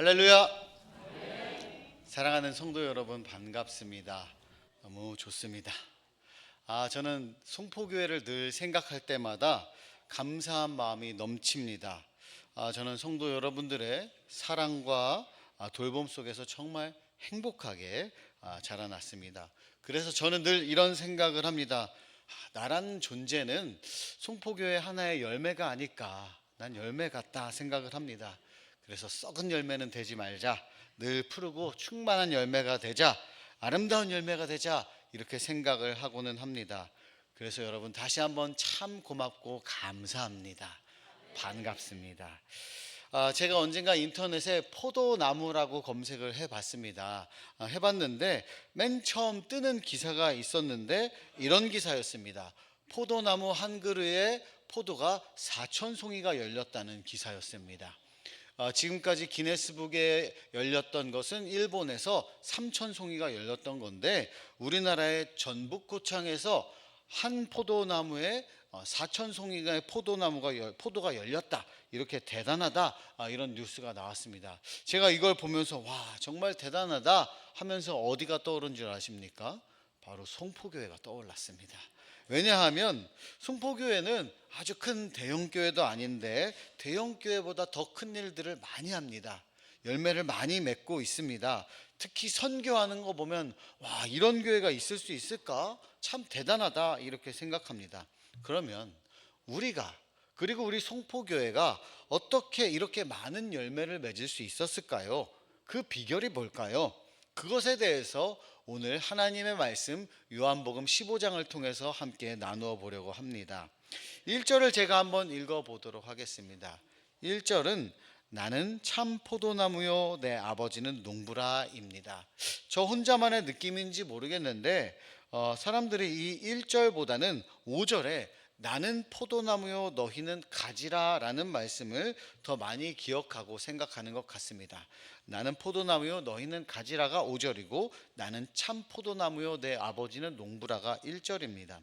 할렐루야. 사랑하는 성도 여러분, 반갑습니다. 너무 좋습니다. 저는 송포교회를 늘 생각할 때마다 감사한 마음이 넘칩니다. 저는 성도 여러분들의 사랑과 돌봄 속에서 정말 행복하게 자라났습니다. 그래서 저는 늘 이런 생각을 합니다. 나라는 존재는 송포교회 하나의 열매가 아닐까, 난 열매 같다 생각을 합니다. 그래서 썩은 열매는 되지 말자, 늘 푸르고 충만한 열매가 되자, 아름다운 열매가 되자, 이렇게 생각을 하고는 합니다. 그래서 여러분, 다시 한번 참 고맙고 감사합니다. 반갑습니다. 제가 언젠가 인터넷에 포도나무라고 검색을 해봤습니다. 해봤는데 맨 처음 뜨는 기사가 있었는데 이런 기사였습니다. 포도나무 한 그루에 포도가 4,000송이가 열렸다는 기사였습니다. 지금까지 기네스북에 열렸던 것은 일본에서 3,000송이가 열렸던 건데, 우리나라의 전북고창에서 한 포도나무에 4,000송이의 포도가 열렸다, 이렇게 대단하다, 이런 뉴스가 나왔습니다. 제가 이걸 보면서 와, 정말 대단하다 하면서 어디가 떠오른 줄 아십니까? 바로 송포교회가 떠올랐습니다. 왜냐하면 송포교회는 아주 큰 대형교회도 아닌데 대형교회보다 더 큰 일들을 많이 합니다. 열매를 많이 맺고 있습니다. 특히 선교하는 거 보면 와, 이런 교회가 있을 수 있을까? 참 대단하다, 이렇게 생각합니다. 그러면 우리가, 그리고 우리 송포교회가 어떻게 이렇게 많은 열매를 맺을 수 있었을까요? 그 비결이 뭘까요? 그것에 대해서 오늘 하나님의 말씀 요한복음 15장을 통해서 함께 나누어 보려고 합니다. 1절을 제가 한번 읽어 보도록 하겠습니다. 1절은 나는 참 포도나무요 내 아버지는 농부라입니다. 저 혼자만의 느낌인지 모르겠는데 사람들이 이 1절보다는 5절에 나는 포도나무요 너희는 가지라 라는 말씀을 더 많이 기억하고 생각하는 것 같습니다. 나는 포도나무요 너희는 가지라가 5절이고 나는 참 포도나무요 내 아버지는 농부라가 1절입니다.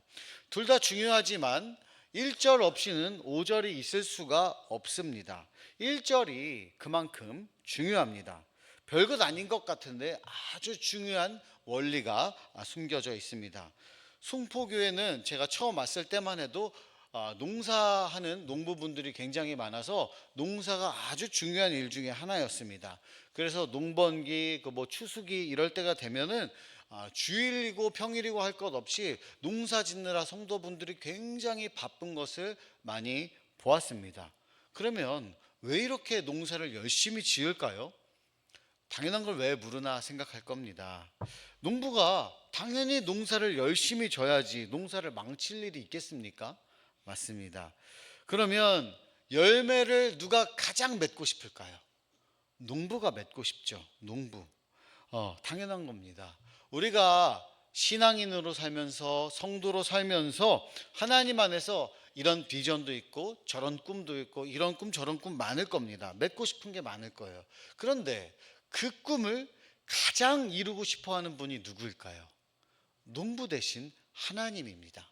둘 다 중요하지만 1절 없이는 5절이 있을 수가 없습니다. 1절이 그만큼 중요합니다. 별것 아닌 것 같은데 아주 중요한 원리가 숨겨져 있습니다. 송포교회는 제가 처음 왔을 때만 해도 농사하는 농부분들이 굉장히 많아서 농사가 아주 중요한 일 중에 하나였습니다. 그래서 농번기, 추수기 이럴 때가 되면은 주일이고 평일이고 할 것 없이 농사 짓느라 성도분들이 굉장히 바쁜 것을 많이 보았습니다. 그러면 왜 이렇게 농사를 열심히 지을까요? 당연한 걸 왜 물으나 생각할 겁니다. 농부가 당연히 농사를 열심히 져야지 농사를 망칠 일이 있겠습니까? 맞습니다. 그러면 열매를 누가 가장 맺고 싶을까요? 농부가 맺고 싶죠. 농부. 당연한 겁니다. 우리가 신앙인으로 살면서, 성도로 살면서 하나님 안에서 이런 비전도 있고 저런 꿈도 있고 이런 꿈 저런 꿈 많을 겁니다. 맺고 싶은 게 많을 거예요. 그런데 그 꿈을 가장 이루고 싶어 하는 분이 누구일까요? 농부 대신 하나님입니다.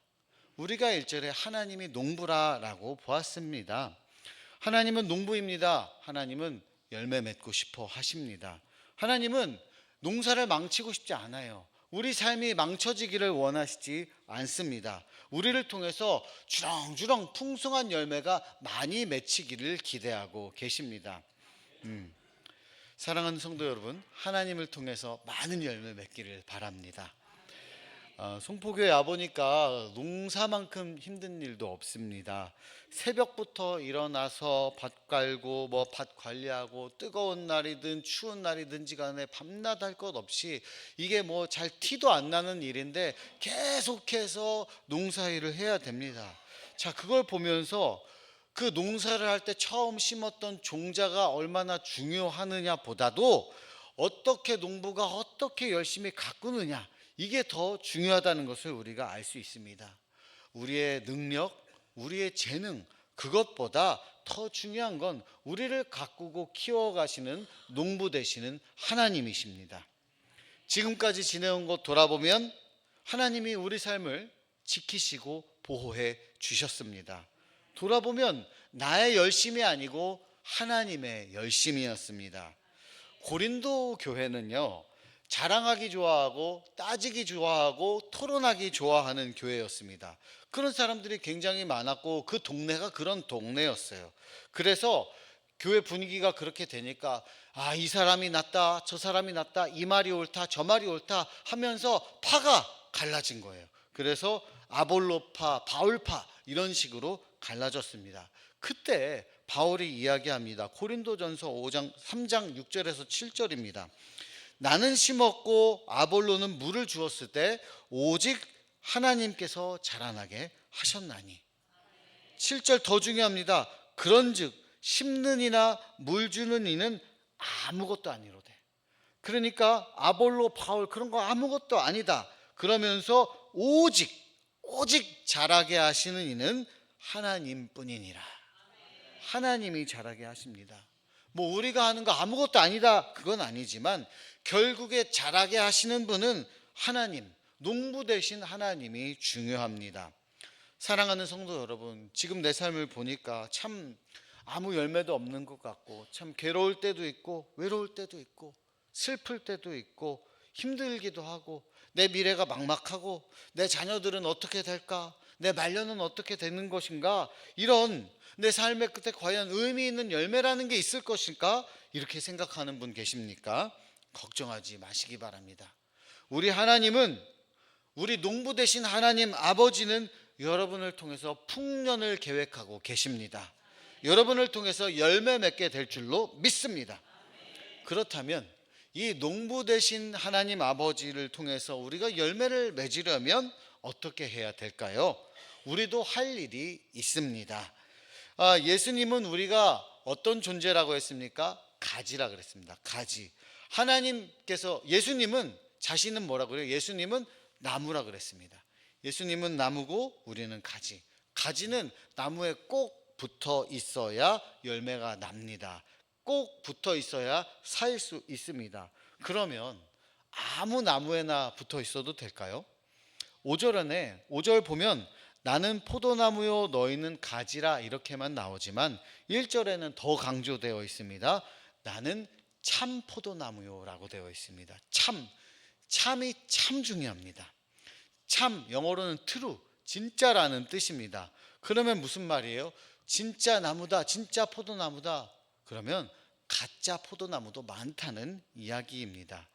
우리가 1절에 하나님이 농부라라고 보았습니다. 하나님은 농부입니다. 하나님은 열매 맺고 싶어 하십니다. 하나님은 농사를 망치고 싶지 않아요. 우리 삶이 망쳐지기를 원하시지 않습니다. 우리를 통해서 주렁주렁 풍성한 열매가 많이 맺히기를 기대하고 계십니다. 사랑하는 성도 여러분, 하나님을 통해서 많은 열매 맺기를 바랍니다. 송포교회 와보니까 농사만큼 힘든 일도 없습니다. 새벽부터 일어나서 밭 갈고 밭 관리하고 뜨거운 날이든 추운 날이든지 간에 밤낮 할 것 없이 이게 잘 티도 안 나는 일인데 계속해서 농사일을 해야 됩니다. 자, 그걸 보면서 그 농사를 할 때 처음 심었던 종자가 얼마나 중요하느냐 보다도 어떻게 농부가 어떻게 열심히 가꾸느냐, 이게 더 중요하다는 것을 우리가 알 수 있습니다. 우리의 능력, 우리의 재능, 그것보다 더 중요한 건 우리를 가꾸고 키워가시는 농부 되시는 하나님이십니다. 지금까지 지내온 것 돌아보면 하나님이 우리 삶을 지키시고 보호해 주셨습니다. 돌아보면 나의 열심이 아니고 하나님의 열심이었습니다. 고린도 교회는요, 자랑하기 좋아하고 따지기 좋아하고 토론하기 좋아하는 교회였습니다. 그런 사람들이 굉장히 많았고 그 동네가 그런 동네였어요. 그래서 교회 분위기가 그렇게 되니까 이 사람이 낫다 저 사람이 낫다, 이 말이 옳다 저 말이 옳다 하면서 파가 갈라진 거예요. 그래서 아볼로파 바울파 이런 식으로 갈라졌습니다. 그때 바울이 이야기합니다. 고린도전서 5장 3장 6절에서 7절입니다. 나는 심었고 아볼로는 물을 주었을 때 오직 하나님께서 자라나게 하셨나니. 7절 더 중요합니다. 그런즉 심는 이나 물 주는 이는 아무것도 아니로되. 그러니까 아볼로 바울 그런 거 아무것도 아니다 그러면서 오직 자라게 하시는 이는 하나님뿐이니라. 하나님이 자라게 하십니다. 뭐 우리가 하는 거 아무것도 아니다 그건 아니지만 결국에 자라게 하시는 분은 하나님, 농부 되신 하나님이 중요합니다. 사랑하는 성도 여러분, 지금 내 삶을 보니까 참 아무 열매도 없는 것 같고 참 괴로울 때도 있고 외로울 때도 있고 슬플 때도 있고 힘들기도 하고 내 미래가 막막하고 내 자녀들은 어떻게 될까, 내 말년은 어떻게 되는 것인가, 이런 내 삶의 끝에 과연 의미 있는 열매라는 게 있을 것일까, 이렇게 생각하는 분 계십니까? 걱정하지 마시기 바랍니다. 우리 하나님은, 우리 농부 되신 하나님 아버지는 여러분을 통해서 풍년을 계획하고 계십니다. 여러분을 통해서 열매 맺게 될 줄로 믿습니다. 그렇다면 이 농부 되신 하나님 아버지를 통해서 우리가 열매를 맺으려면 어떻게 해야 될까요? 우리도 할 일이 있습니다. 예수님은 우리가 어떤 존재라고 했습니까? 가지라 그랬습니다. 가지. 하나님께서, 예수님은 자신은 뭐라고 그래요? 예수님은 나무라 그랬습니다. 예수님은 나무고 우리는 가지. 가지는 나무에 꼭 붙어 있어야 열매가 납니다. 꼭 붙어 있어야 살 수 있습니다. 그러면 아무 나무에나 붙어 있어도 될까요? 5절 보면 나는 포도나무요 너희는 가지라 이렇게만 나오지만 1절에는 더 강조되어 있습니다. 나는 참 포도나무요 라고 되어 있습니다. 참이 참 중요합니다. 참, 영어로는 true, 진짜라는 뜻입니다. 그러면 무슨 말이에요? 진짜 나무다, 진짜 포도나무다. 그러면 가짜 포도나무도 많다는 이야기입니다.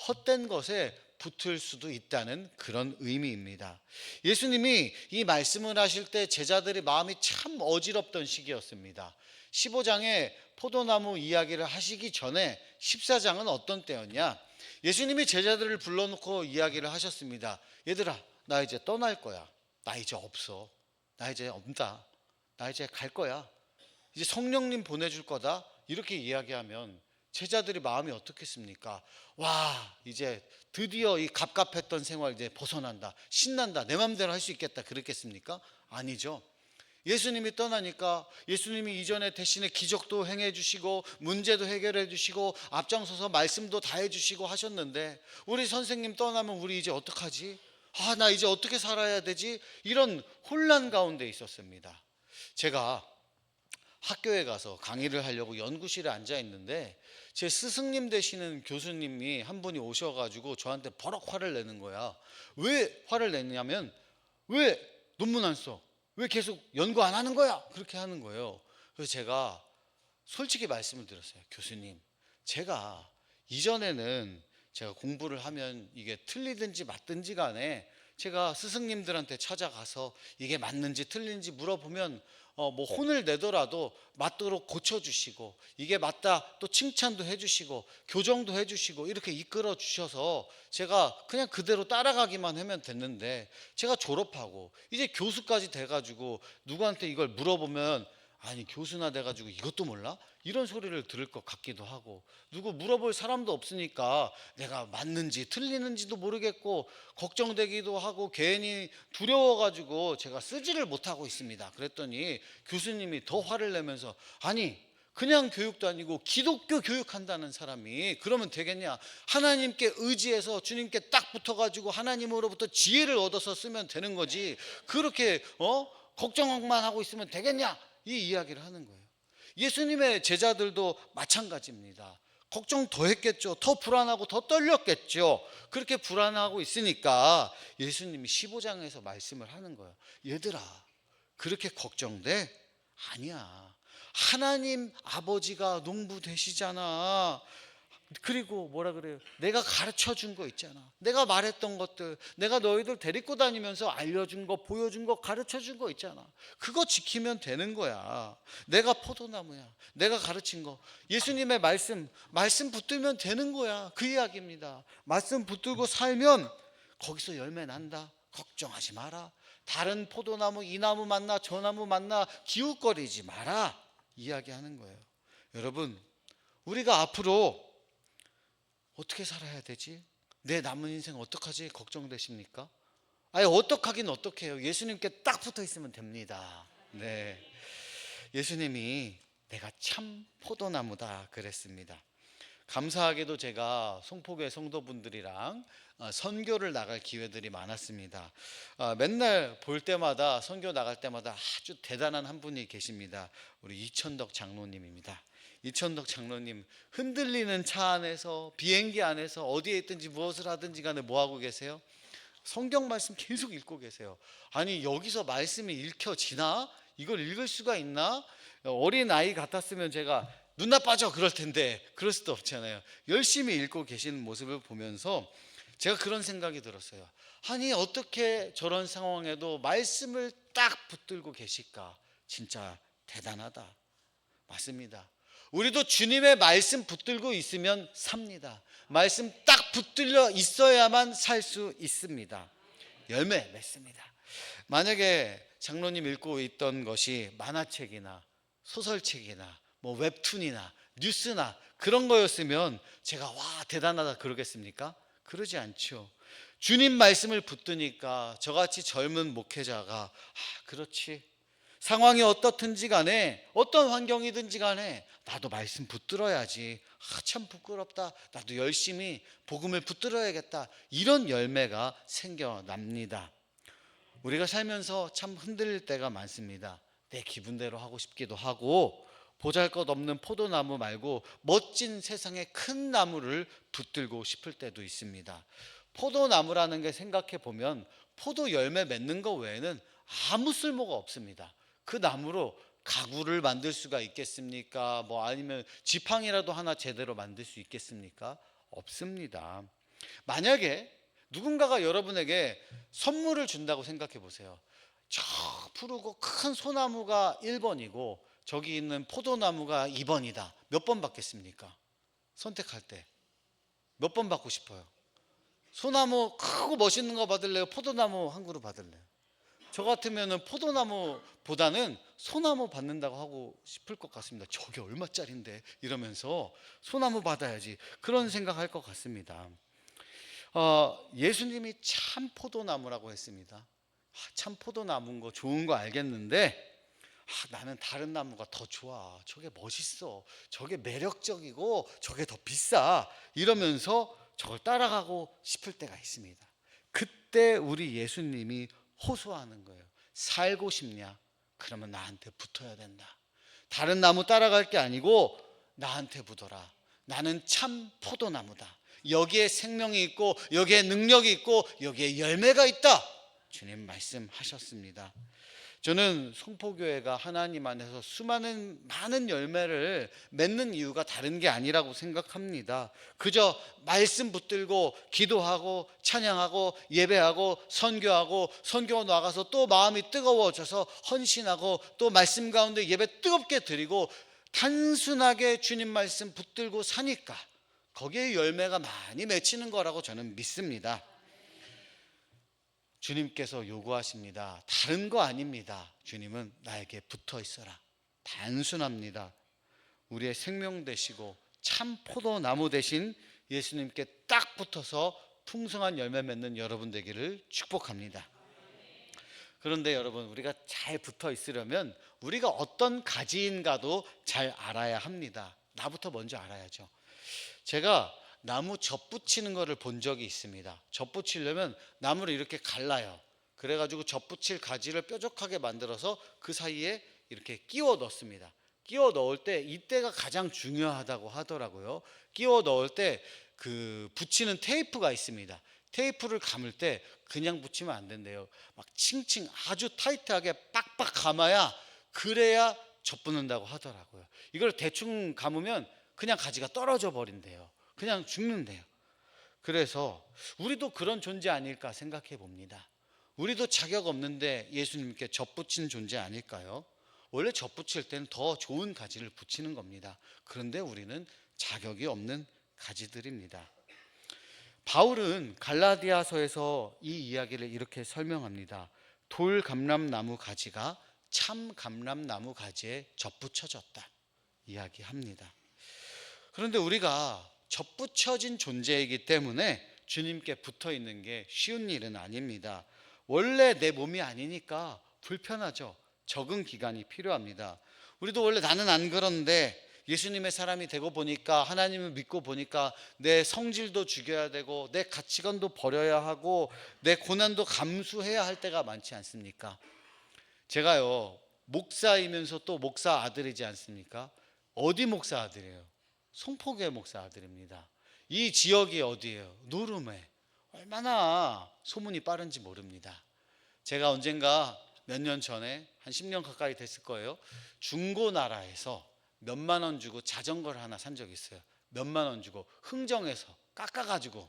헛된 것에 붙을 수도 있다는 그런 의미입니다. 예수님이 이 말씀을 하실 때 제자들의 마음이 참 어지럽던 시기였습니다. 15장에 포도나무 이야기를 하시기 전에 14장은 어떤 때였냐? 예수님이 제자들을 불러놓고 이야기를 하셨습니다. 얘들아, 나 이제 떠날 거야. 나 이제 없어. 나 이제 없다. 나 이제 갈 거야. 이제 성령님 보내줄 거다. 이렇게 이야기하면 제자들의 마음이 어떻겠습니까? 와, 이제 드디어 이 갑갑했던 생활 이제 벗어난다. 신난다. 내 마음대로 할 수 있겠다. 그랬겠습니까? 아니죠. 예수님이 떠나니까 예수님이 이전에 대신에 기적도 행해 주시고 문제도 해결해 주시고 앞장서서 말씀도 다 해 주시고 하셨는데 우리 선생님 떠나면 우리 이제 어떡하지? 나 이제 어떻게 살아야 되지? 이런 혼란 가운데 있었습니다. 제가 학교에 가서 강의를 하려고 연구실에 앉아 있는데 제 스승님 되시는 교수님이 한 분이 오셔가지고 저한테 버럭 화를 내는 거야. 왜 화를 내냐면 왜 논문 안 써? 왜 계속 연구 안 하는 거야? 그렇게 하는 거예요. 그래서 제가 솔직히 말씀을 드렸어요. 교수님, 제가 이전에는 제가 공부를 하면 이게 틀리든지 맞든지 간에 제가 스승님들한테 찾아가서 이게 맞는지 틀린지 물어보면 뭐 혼을 내더라도 맞도록 고쳐주시고 이게 맞다 또 칭찬도 해주시고 교정도 해주시고 이렇게 이끌어 주셔서 제가 그냥 그대로 따라가기만 하면 됐는데 제가 졸업하고 이제 교수까지 돼가지고 누구한테 이걸 물어보면 아니 교수나 돼가지고 이것도 몰라? 이런 소리를 들을 것 같기도 하고 누구 물어볼 사람도 없으니까 내가 맞는지 틀리는지도 모르겠고 걱정되기도 하고 괜히 두려워가지고 제가 쓰지를 못하고 있습니다. 그랬더니 교수님이 더 화를 내면서 아니 그냥 교육도 아니고 기독교 교육한다는 사람이 그러면 되겠냐? 하나님께 의지해서 주님께 딱 붙어가지고 하나님으로부터 지혜를 얻어서 쓰면 되는 거지 그렇게 걱정만 하고 있으면 되겠냐? 이 이야기를 하는 거예요. 예수님의 제자들도 마찬가지입니다. 걱정 더 했겠죠. 더 불안하고 더 떨렸겠죠. 그렇게 불안하고 있으니까 예수님이 15장에서 말씀을 하는 거예요. 얘들아, 그렇게 걱정돼? 아니야. 하나님 아버지가 농부 되시잖아. 그리고 뭐라 그래요? 내가 가르쳐 준 거 있잖아. 내가 말했던 것들, 내가 너희들 데리고 다니면서 알려준 거, 보여준 거, 가르쳐 준 거 있잖아. 그거 지키면 되는 거야. 내가 포도나무야. 내가 가르친 거. 예수님의 말씀 붙들면 되는 거야. 그 이야기입니다. 말씀 붙들고 살면 거기서 열매 난다. 걱정하지 마라. 다른 포도나무, 이 나무 만나, 저 나무 만나 기웃거리지 마라. 이야기하는 거예요. 여러분, 우리가 앞으로 어떻게 살아야 되지? 내 남은 인생 어떡하지? 걱정되십니까? 아니, 어떡하긴 어떡해요. 예수님께 딱 붙어 있으면 됩니다. 네, 예수님이 내가 참 포도나무다 그랬습니다. 감사하게도 제가 송포교회 성도분들이랑 선교를 나갈 기회들이 많았습니다. 맨날 볼 때마다, 선교 나갈 때마다 아주 대단한 한 분이 계십니다. 우리 이천덕 장로님입니다. 이천덕 장로님, 흔들리는 차 안에서, 비행기 안에서, 어디에 있든지 무엇을 하든지 간에 뭐 하고 계세요? 성경 말씀 계속 읽고 계세요. 아니, 여기서 말씀이 읽혀지나? 이걸 읽을 수가 있나? 어린 아이 같았으면 제가 눈 나빠져 그럴 텐데 그럴 수도 없잖아요. 열심히 읽고 계시는 모습을 보면서 제가 그런 생각이 들었어요. 아니, 어떻게 저런 상황에도 말씀을 딱 붙들고 계실까? 진짜 대단하다. 맞습니다. 우리도 주님의 말씀 붙들고 있으면 삽니다. 말씀 딱 붙들려 있어야만 살 수 있습니다. 열매 맺습니다. 만약에 장로님 읽고 있던 것이 만화책이나 소설책이나 뭐 웹툰이나 뉴스나 그런 거였으면 제가 와, 대단하다 그러겠습니까? 그러지 않죠. 주님 말씀을 붙드니까 저같이 젊은 목회자가 그렇지, 상황이 어떻든지 간에, 어떤 환경이든지 간에 나도 말씀 붙들어야지. 참 부끄럽다. 나도 열심히 복음을 붙들어야겠다. 이런 열매가 생겨납니다. 우리가 살면서 참 흔들릴 때가 많습니다. 내 기분대로 하고 싶기도 하고, 보잘것없는 포도나무 말고 멋진 세상의 큰 나무를 붙들고 싶을 때도 있습니다. 포도나무라는 게 생각해 보면 포도 열매 맺는 거 외에는 아무 쓸모가 없습니다. 그 나무로 가구를 만들 수가 있겠습니까? 뭐 아니면 지팡이라도 하나 제대로 만들 수 있겠습니까? 없습니다. 만약에 누군가가 여러분에게 선물을 준다고 생각해 보세요. 저 푸르고 큰 소나무가 1번이고 저기 있는 포도나무가 2번이다. 몇 번 받겠습니까? 선택할 때 몇 번 받고 싶어요? 소나무 크고 멋있는 거 받을래요? 포도나무 한 그루 받을래요? 저 같으면 포도나무보다는 소나무 받는다고 하고 싶을 것 같습니다. 저게 얼마짜린데 이러면서 소나무 받아야지, 그런 생각할 것 같습니다. 예수님이 참 포도나무라고 했습니다. 참 포도나무인 거 좋은 거 알겠는데 나는 다른 나무가 더 좋아. 저게 멋있어. 저게 매력적이고 저게 더 비싸. 이러면서 저걸 따라가고 싶을 때가 있습니다. 그때 우리 예수님이 호소하는 거예요. 살고 싶냐? 그러면 나한테 붙어야 된다. 다른 나무 따라갈 게 아니고 나한테 붙어라. 나는 참 포도나무다. 여기에 생명이 있고 여기에 능력이 있고 여기에 열매가 있다. 주님 말씀하셨습니다. 저는 송포교회가 하나님 안에서 많은 열매를 맺는 이유가 다른 게 아니라고 생각합니다. 그저 말씀 붙들고 기도하고 찬양하고 예배하고 선교 나가서 또 마음이 뜨거워져서 헌신하고 또 말씀 가운데 예배 뜨겁게 드리고 단순하게 주님 말씀 붙들고 사니까 거기에 열매가 많이 맺히는 거라고 저는 믿습니다. 주님께서 요구하십니다. 다른 거 아닙니다. 주님은 나에게 붙어 있어라. 단순합니다. 우리의 생명 되시고 참 포도나무 되신 예수님께 딱 붙어서 풍성한 열매 맺는 여러분 되기를 축복합니다. 그런데 여러분, 우리가 잘 붙어 있으려면 우리가 어떤 가지인가도 잘 알아야 합니다. 나부터 먼저 알아야죠. 제가 나무 접 붙이는 거를 본 적이 있습니다. 접 붙이려면 나무를 이렇게 갈라요. 그래가지고 접 붙일 가지를 뾰족하게 만들어서 그 사이에 이렇게 끼워 넣습니다. 끼워 넣을 때 이때가 가장 중요하다고 하더라고요. 끼워 넣을 때 그 붙이는 테이프가 있습니다. 테이프를 감을 때 그냥 붙이면 안 된대요. 막 칭칭 아주 타이트하게 빡빡 감아야, 그래야 젖붙는다고 하더라고요. 이걸 대충 감으면 그냥 가지가 떨어져 버린대요. 그냥 죽는데요. 그래서 우리도 그런 존재 아닐까 생각해 봅니다. 우리도 자격 없는데 예수님께 젖붙인 존재 아닐까요? 원래 젖붙일 때는 더 좋은 가지를 붙이는 겁니다. 그런데 우리는 자격이 없는 가지들입니다. 바울은 갈라디아서에서 이 이야기를 이렇게 설명합니다. 돌 감람나무 가지가 참 감람나무 가지에 젖붙여졌다 이야기합니다. 그런데 우리가 젖붙여진 존재이기 때문에 주님께 붙어 있는 게 쉬운 일은 아닙니다. 원래 내 몸이 아니니까 불편하죠. 적응 기간이 필요합니다. 우리도 원래 나는 안 그런데 예수님의 사람이 되고 보니까, 하나님을 믿고 보니까 내 성질도 죽여야 되고 내 가치관도 버려야 하고 내 고난도 감수해야 할 때가 많지 않습니까? 제가요, 목사이면서 또 목사 아들이지 않습니까? 어디 목사 아들이에요? 송포교회 목사 아들입니다. 이 지역이 어디예요? 노름에. 얼마나 소문이 빠른지 모릅니다. 제가 언젠가 몇 년 전에, 한 10년 가까이 됐을 거예요, 중고나라에서 몇만 원 주고 자전거를 하나 산 적이 있어요. 몇만 원 주고 흥정해서 깎아가지고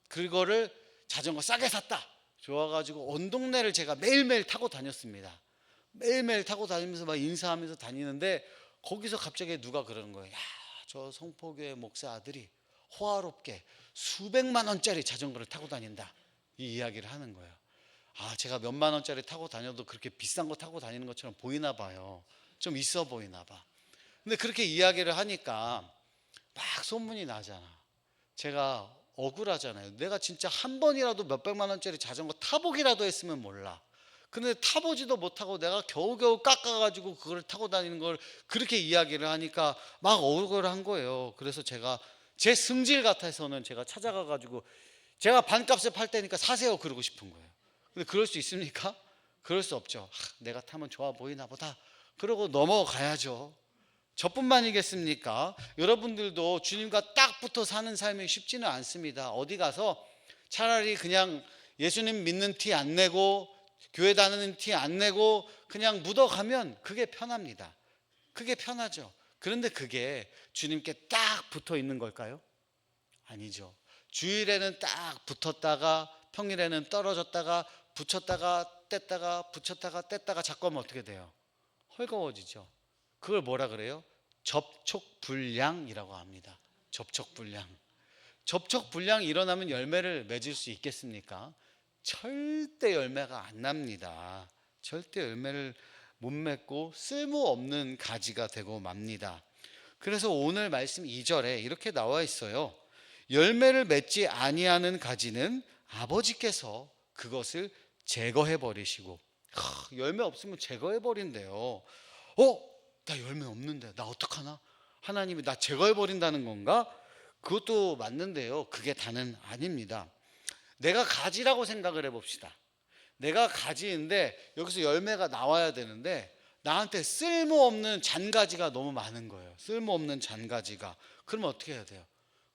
그거를 자전거 싸게 샀다. 좋아가지고 온 동네를 제가 매일매일 타고 다녔습니다. 매일매일 타고 다니면서 막 인사하면서 다니는데, 거기서 갑자기 누가 그러는 거예요. 야, 저 송포교회 목사 아들이 호화롭게 수백만 원짜리 자전거를 타고 다닌다, 이 이야기를 하는 거예요. 아, 제가 몇만 원짜리 타고 다녀도 그렇게 비싼 거 타고 다니는 것처럼 보이나 봐요. 좀 있어 보이나 봐. 근데 그렇게 이야기를 하니까 막 소문이 나잖아. 제가 억울하잖아요. 내가 진짜 한 번이라도 몇백만 원짜리 자전거 타보기라도 했으면 몰라. 근데 타보지도 못하고 내가 겨우겨우 깎아가지고 그걸 타고 다니는 걸 그렇게 이야기를 하니까 막 억울한 거예요. 그래서 제가 제 승질 같아서는 제가 찾아가가지고, 제가 반값에 팔 테니까 사세요 그러고 싶은 거예요. 근데 그럴 수 있습니까? 그럴 수 없죠. 내가 타면 좋아 보이나 보다 그러고 넘어가야죠. 저뿐만이겠습니까? 여러분들도 주님과 딱 붙어 사는 삶이 쉽지는 않습니다. 어디 가서 차라리 그냥 예수님 믿는 티 안 내고 교회 다니는 티 안 내고 그냥 묻어가면 그게 편합니다. 그게 편하죠. 그런데 그게 주님께 딱 붙어 있는 걸까요? 아니죠. 주일에는 딱 붙었다가 평일에는 떨어졌다가 붙였다가 뗐다가 붙였다가 뗐다가 자꾸 하면 어떻게 돼요? 헐거워지죠. 그걸 뭐라 그래요? 접촉불량이라고 합니다. 접촉불량. 접촉불량이 일어나면 열매를 맺을 수 있겠습니까? 절대 열매가 안 납니다. 절대 열매를 못 맺고 쓸모없는 가지가 되고 맙니다. 그래서 오늘 말씀 2절에 이렇게 나와 있어요. 열매를 맺지 아니하는 가지는 아버지께서 그것을 제거해 버리시고. 열매 없으면 제거해 버린대요. 나 열매 없는데 나 어떡하나? 하나님이 나 제거해 버린다는 건가? 그것도 맞는데요, 그게 다는 아닙니다. 내가 가지라고 생각을 해봅시다. 내가 가지인데 여기서 열매가 나와야 되는데 나한테 쓸모없는 잔가지가 너무 많은 거예요. 쓸모없는 잔가지가. 그러면 어떻게 해야 돼요?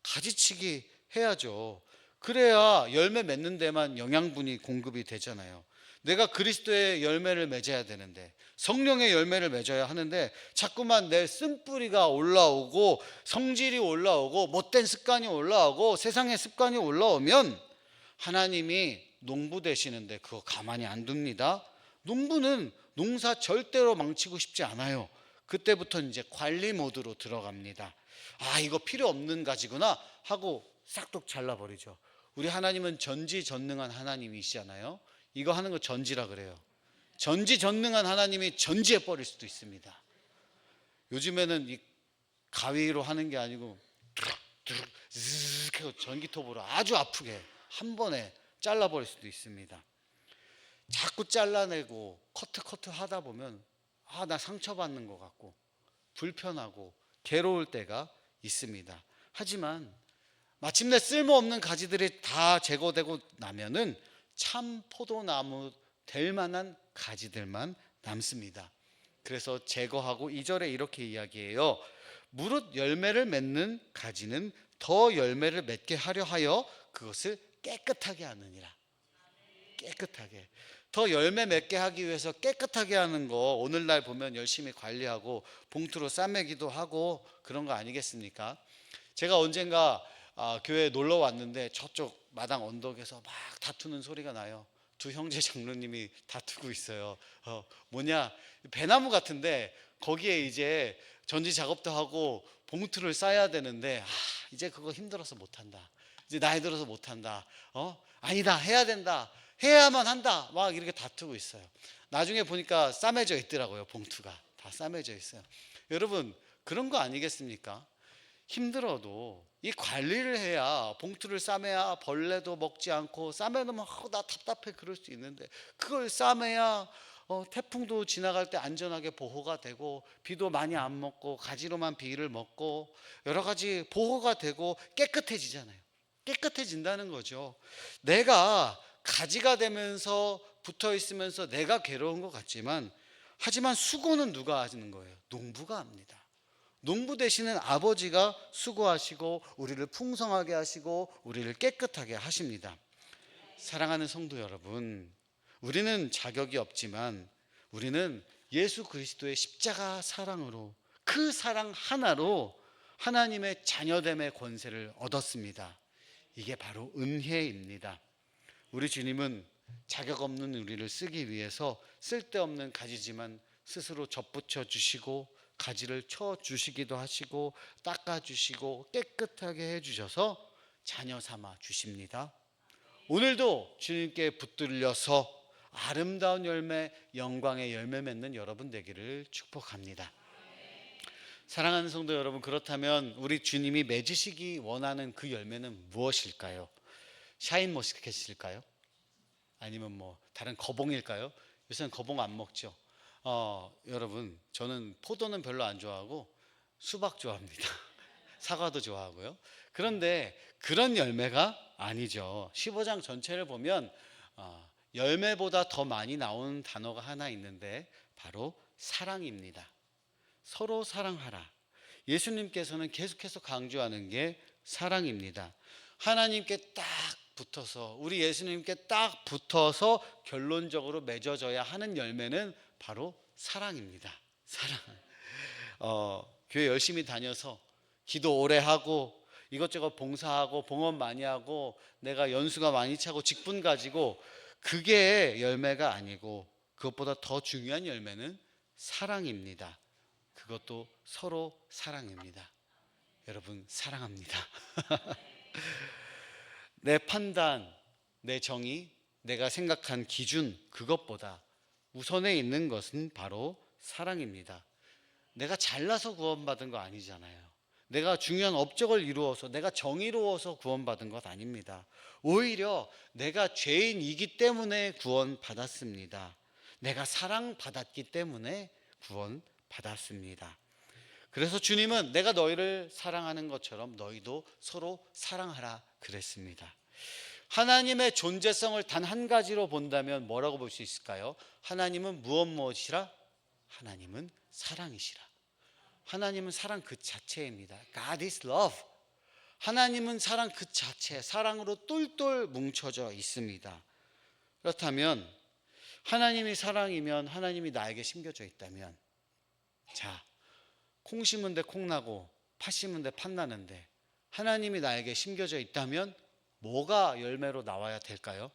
가지치기 해야죠. 그래야 열매 맺는 데만 영양분이 공급이 되잖아요. 내가 그리스도의 열매를 맺어야 되는데, 성령의 열매를 맺어야 하는데 자꾸만 내 쓴뿌리가 올라오고 성질이 올라오고 못된 습관이 올라오고 세상의 습관이 올라오면 하나님이 농부 되시는데 그거 가만히 안 둡니다. 농부는 농사 절대로 망치고 싶지 않아요. 그때부터 이제 관리 모드로 들어갑니다. 이거 필요 없는 가지구나 하고 싹둑 잘라버리죠. 우리 하나님은 전지전능한 하나님이시잖아요. 이거 하는 거 전지라 그래요. 전지전능한 하나님이 전지해 버릴 수도 있습니다. 요즘에는 이 가위로 하는 게 아니고 즈르륵 해서 전기톱으로 아주 아프게 한 번에 잘라버릴 수도 있습니다. 자꾸 잘라내고 커트 하다 보면 나 상처받는 것 같고 불편하고 괴로울 때가 있습니다. 하지만 마침내 쓸모없는 가지들이 다 제거되고 나면은 참 포도나무 될 만한 가지들만 남습니다. 그래서 제거하고 2절에 이렇게 이야기해요. 무릇 열매를 맺는 가지는 더 열매를 맺게 하려 하여 그것을 깨끗하게 하느니라. 깨끗하게. 더 열매 맺게 하기 위해서 깨끗하게 하는 거 오늘날 보면 열심히 관리하고 봉투로 싸매기도 하고 그런 거 아니겠습니까? 제가 언젠가 교회에 놀러 왔는데 저쪽 마당 언덕에서 막 다투는 소리가 나요. 두 형제 장로님이 다투고 있어요. 뭐냐, 배나무 같은데 거기에 이제 전지 작업도 하고 봉투를 싸야 되는데 이제 그거 힘들어서 못한다. 이제 나이 들어서 못한다. 아니다, 해야 된다. 해야만 한다. 막 이렇게 다투고 있어요. 나중에 보니까 싸매져 있더라고요. 봉투가 다 싸매져 있어요. 여러분, 그런 거 아니겠습니까? 힘들어도 이 관리를 해야, 봉투를 싸매야 벌레도 먹지 않고, 싸매놓으면 나 답답해 그럴 수 있는데 그걸 싸매야 태풍도 지나갈 때 안전하게 보호가 되고, 비도 많이 안 먹고 가지로만 비를 먹고 여러 가지 보호가 되고 깨끗해지잖아요. 깨끗해진다는 거죠. 내가 가지가 되면서 붙어 있으면서 내가 괴로운 것 같지만, 하지만 수고는 누가 하시는 거예요? 농부가 합니다. 농부 되시는 아버지가 수고하시고 우리를 풍성하게 하시고 우리를 깨끗하게 하십니다. 사랑하는 성도 여러분, 우리는 자격이 없지만 우리는 예수 그리스도의 십자가 사랑으로, 그 사랑 하나로 하나님의 자녀됨의 권세를 얻었습니다. 이게 바로 은혜입니다. 우리 주님은 자격 없는 우리를 쓰기 위해서 쓸데없는 가지지만 스스로 접붙여 주시고 가지를 쳐 주시기도 하시고 닦아 주시고 깨끗하게 해 주셔서 자녀 삼아 주십니다. 오늘도 주님께 붙들려서 아름다운 열매, 영광의 열매 맺는 여러분 되기를 축복합니다. 사랑하는 성도 여러분, 그렇다면 우리 주님이 맺으시기 원하는 그 열매는 무엇일까요? 샤인머스켓일까요? 아니면 다른 거봉일까요? 요새는 거봉 안 먹죠. 여러분, 저는 포도는 별로 안 좋아하고 수박 좋아합니다. 사과도 좋아하고요. 그런데 그런 열매가 아니죠. 15장 전체를 보면 열매보다 더 많이 나오는 단어가 하나 있는데 바로 사랑입니다. 서로 사랑하라. 예수님께서는 계속해서 강조하는 게 사랑입니다. 하나님께 딱 붙어서, 우리 예수님께 딱 붙어서 결론적으로 맺어져야 하는 열매는 바로 사랑입니다. 사랑. 교회 열심히 다녀서 기도 오래 하고 이것저것 봉사하고 봉헌 많이 하고 내가 연수가 많이 차고 직분 가지고, 그게 열매가 아니고 그것보다 더 중요한 열매는 사랑입니다. 그것도 서로 사랑입니다. 여러분, 사랑합니다. 내 판단, 내 정의, 내가 생각한 기준, 그것보다 우선에 있는 것은 바로 사랑입니다. 내가 잘나서 구원받은 거 아니잖아요. 내가 중요한 업적을 이루어서, 내가 정의로워서 구원받은 것 아닙니다. 오히려 내가 죄인이기 때문에 구원받았습니다. 내가 사랑받았기 때문에 구원받았습니다. 그래서 주님은 내가 너희를 사랑하는 것처럼 너희도 서로 사랑하라 그랬습니다. 하나님의 존재성을 단 한 가지로 본다면 뭐라고 볼 수 있을까요? 하나님은 무엇이라? 하나님은 사랑이시라. 하나님은 사랑 그 자체입니다. God is love. 하나님은 사랑 그 자체, 사랑으로 똘똘 뭉쳐져 있습니다. 그렇다면 하나님이 사랑이면, 하나님이 나에게 심겨져 있다면, 자, 콩 심은 데 콩 나고 팥 심은 데 팥 나는데 하나님이 나에게 심겨져 있다면 뭐가 열매로 나와야 될까요?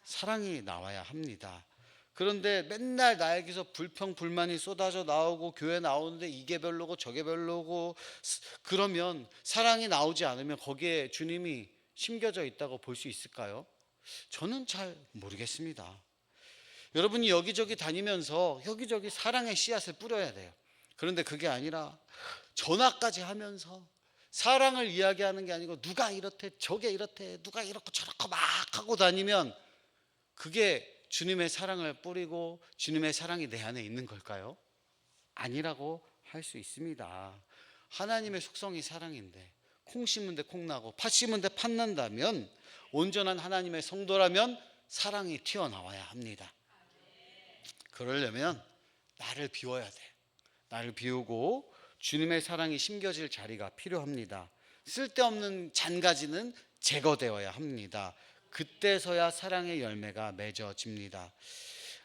사랑이 나와야 합니다. 그런데 맨날 나에게서 불평 불만이 쏟아져 나오고 교회 나오는데 이게 별로고 저게 별로고, 그러면 사랑이 나오지 않으면 거기에 주님이 심겨져 있다고 볼 수 있을까요? 저는 잘 모르겠습니다. 여러분이 여기저기 다니면서 여기저기 사랑의 씨앗을 뿌려야 돼요. 그런데 그게 아니라 전화까지 하면서 사랑을 이야기하는 게 아니고 누가 이렇대 저게 이렇대 누가 이렇고 저렇고 막 하고 다니면 그게 주님의 사랑을 뿌리고 주님의 사랑이 내 안에 있는 걸까요? 아니라고 할 수 있습니다. 하나님의 속성이 사랑인데 콩 심은 데 콩 나고 팥 심은 데 팥 난다면, 온전한 하나님의 성도라면 사랑이 튀어나와야 합니다. 그러려면 나를 비워야 돼. 나를 비우고 주님의 사랑이 심겨질 자리가 필요합니다. 쓸데없는 잔가지는 제거되어야 합니다. 그때서야 사랑의 열매가 맺어집니다.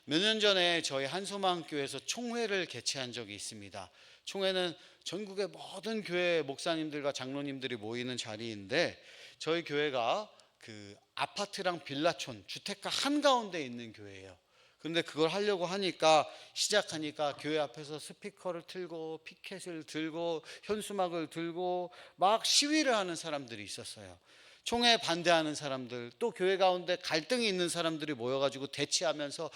몇 년 전에 저희 한소망교회에서 총회를 개최한 적이 있습니다. 총회는 전국의 모든 교회 목사님들과 장로님들이 모이는 자리인데, 저희 교회가 그 아파트랑 빌라촌 주택가 한가운데 있는 교회예요. 근데 그걸 하려고 시작하니까 교회 앞에서 스피커를 틀고 피켓을 들고 현수막을 들고 막 시위를 하는 사람들이 있었어요. 총회에 반대하는 사람들, 또 교회 가운데 갈등이 있는 사람들이 모여가지고 대치하면서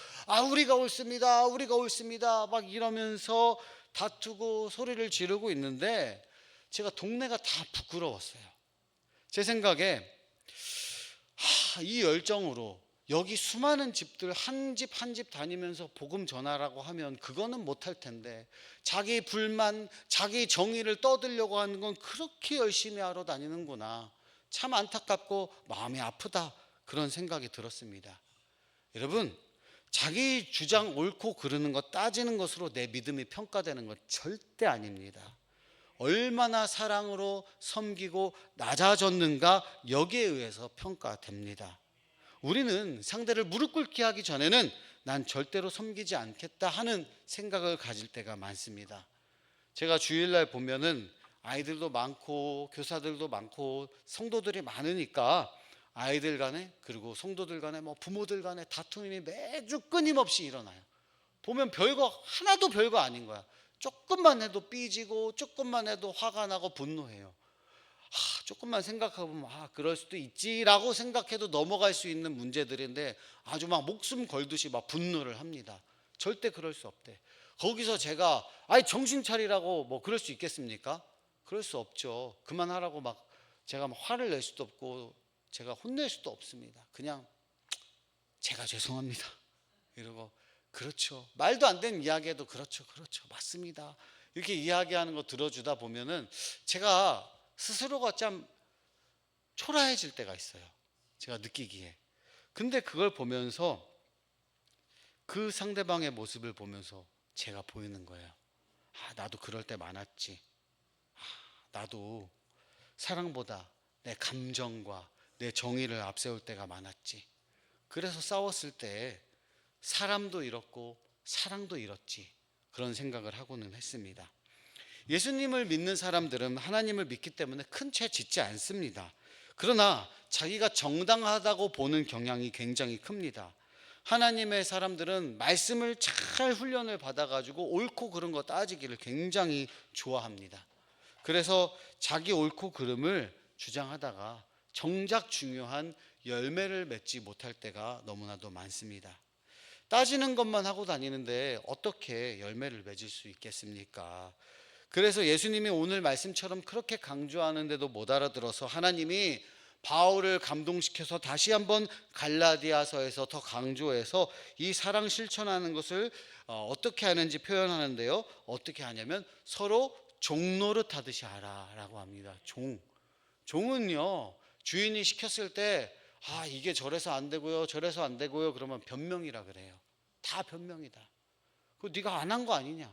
우리가 옳습니다 막 이러면서 다투고 소리를 지르고 있는데, 제가 동네가 다 부끄러웠어요. 제 생각에 이 열정으로 여기 수많은 집들 한 집 한 집 다니면서 복음 전하라고 하면 그거는 못할 텐데, 자기 불만, 자기 정의를 떠들려고 하는 건 그렇게 열심히 하러 다니는구나. 참 안타깝고 마음이 아프다, 그런 생각이 들었습니다. 여러분, 자기 주장 옳고 그르는 것 따지는 것으로 내 믿음이 평가되는 것 절대 아닙니다. 얼마나 사랑으로 섬기고 낮아졌는가, 여기에 의해서 평가됩니다. 우리는 상대를 무릎 꿇게 하기 전에는 난 절대로 섬기지 않겠다 하는 생각을 가질 때가 많습니다. 제가 주일날 보면은 아이들도 많고 교사들도 많고 성도들이 많으니까 아이들 간에, 그리고 성도들 간에, 부모들 간에 다툼이 매주 끊임없이 일어나요. 보면 하나도 별거 아닌 거야. 조금만 해도 삐지고 조금만 해도 화가 나고 분노해요. 조금만 생각해보면 그럴 수도 있지라고 생각해도 넘어갈 수 있는 문제들인데, 아주 막 목숨 걸듯이 막 분노를 합니다. 절대 그럴 수 없대. 거기서 제가 정신 차리라고 그럴 수 있겠습니까? 그럴 수 없죠. 그만하라고 제가 화를 낼 수도 없고 제가 혼낼 수도 없습니다. 그냥 제가 죄송합니다 이러고, 그렇죠, 말도 안 되는 이야기해도 그렇죠 맞습니다, 이렇게 이야기하는 거 들어주다 보면은 제가 스스로가 참 초라해질 때가 있어요, 제가 느끼기에. 근데 그걸 보면서, 그 상대방의 모습을 보면서 제가 보이는 거예요. 나도 그럴 때 많았지. 나도 사랑보다 내 감정과 내 정의를 앞세울 때가 많았지. 그래서 싸웠을 때 사람도 잃었고 사랑도 잃었지, 그런 생각을 하고는 했습니다. 예수님을 믿는 사람들은 하나님을 믿기 때문에 큰 죄 짓지 않습니다. 그러나 자기가 정당하다고 보는 경향이 굉장히 큽니다. 하나님의 사람들은 말씀을 잘 훈련을 받아가지고 옳고 그른 거 따지기를 굉장히 좋아합니다. 그래서 자기 옳고 그름을 주장하다가 정작 중요한 열매를 맺지 못할 때가 너무나도 많습니다. 따지는 것만 하고 다니는데 어떻게 열매를 맺을 수 있겠습니까? 그래서 예수님이 오늘 말씀처럼 그렇게 강조하는데도 못 알아들어서 하나님이 바울을 감동시켜서 다시 한번 갈라디아서에서 더 강조해서 이 사랑 실천하는 것을 어떻게 하는지 표현하는데요. 어떻게 하냐면 서로 종노릇 하듯이 하라라고 합니다. 종은요, 주인이 시켰을 때 이게 저래서 안 되고요, 저래서 안 되고요 그러면 변명이라 그래요. 다 변명이다. 그거 네가 안 한 거 아니냐,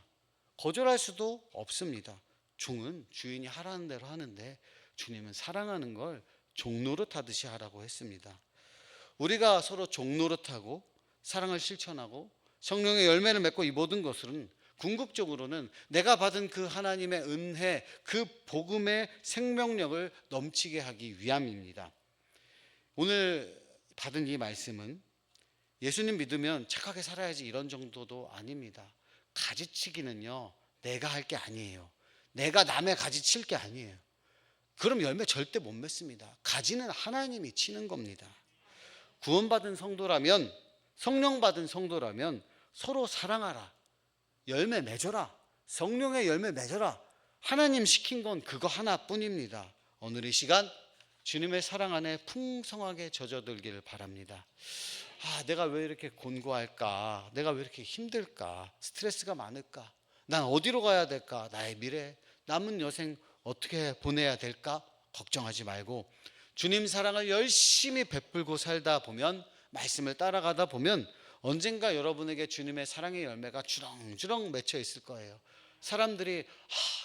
거절할 수도 없습니다. 종은 주인이 하라는 대로 하는데, 주님은 사랑하는 걸 종노릇 하듯이 하라고 했습니다. 우리가 서로 종노릇하고 사랑을 실천하고 성령의 열매를 맺고, 이 모든 것은 궁극적으로는 내가 받은 그 하나님의 은혜, 그 복음의 생명력을 넘치게 하기 위함입니다. 오늘 받은 이 말씀은 예수님 믿으면 착하게 살아야지 이런 정도도 아닙니다. 가지치기는요, 내가 할 게 아니에요. 내가 남의 가지칠 게 아니에요. 그럼 열매 절대 못 맺습니다. 가지는 하나님이 치는 겁니다. 구원받은 성도라면, 성령 받은 성도라면 서로 사랑하라, 열매 맺어라, 성령의 열매 맺어라. 하나님 시킨 건 그거 하나뿐입니다. 오늘 이 시간 주님의 사랑 안에 풍성하게 젖어들기를 바랍니다. 내가 왜 이렇게 곤고할까? 내가 왜 이렇게 힘들까? 스트레스가 많을까? 난 어디로 가야 될까? 나의 미래, 남은 여생 어떻게 보내야 될까? 걱정하지 말고 주님 사랑을 열심히 베풀고 살다 보면, 말씀을 따라가다 보면 언젠가 여러분에게 주님의 사랑의 열매가 주렁주렁 맺혀 있을 거예요. 사람들이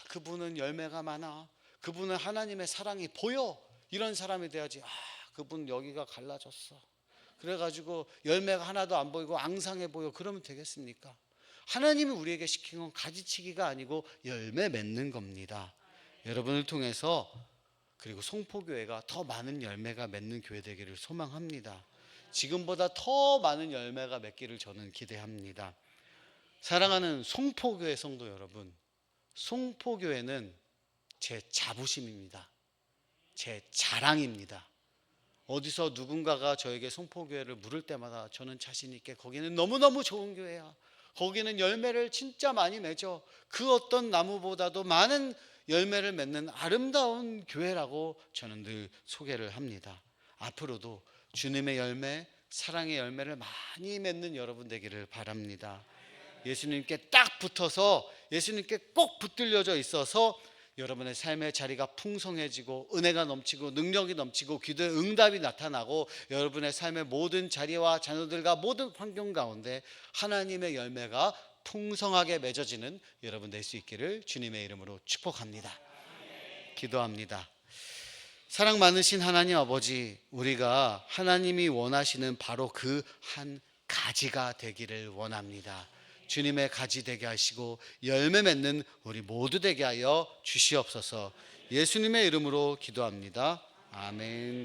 그분은 열매가 많아, 그분은 하나님의 사랑이 보여, 이런 사람이 돼야지. 그분 여기가 갈라졌어, 그래가지고 열매가 하나도 안 보이고 앙상해 보여, 그러면 되겠습니까? 하나님이 우리에게 시킨 건 가지치기가 아니고 열매 맺는 겁니다. 여러분을 통해서, 그리고 송포교회가 더 많은 열매가 맺는 교회 되기를 소망합니다. 지금보다 더 많은 열매가 맺기를 저는 기대합니다. 사랑하는 송포교회 성도 여러분, 송포교회는 제 자부심입니다. 제 자랑입니다. 어디서 누군가가 저에게 송포교회를 물을 때마다 저는 자신 있게, 거기는 너무너무 좋은 교회야, 거기는 열매를 진짜 많이 맺어, 그 어떤 나무보다도 많은 열매를 맺는 아름다운 교회라고 저는 늘 소개를 합니다. 앞으로도 주님의 열매, 사랑의 열매를 많이 맺는 여러분 되기를 바랍니다. 예수님께 딱 붙어서, 예수님께 꼭 붙들려져 있어서 여러분의 삶의 자리가 풍성해지고 은혜가 넘치고 능력이 넘치고 기도의 응답이 나타나고, 여러분의 삶의 모든 자리와 자녀들과 모든 환경 가운데 하나님의 열매가 풍성하게 맺어지는 여러분 될 수 있기를 주님의 이름으로 축복합니다. 기도합니다. 사랑 많으신 하나님 아버지, 우리가 하나님이 원하시는 바로 그 한 가지가 되기를 원합니다. 주님의 가지 되게 하시고 열매 맺는 우리 모두 되게 하여 주시옵소서. 예수님의 이름으로 기도합니다. 아멘.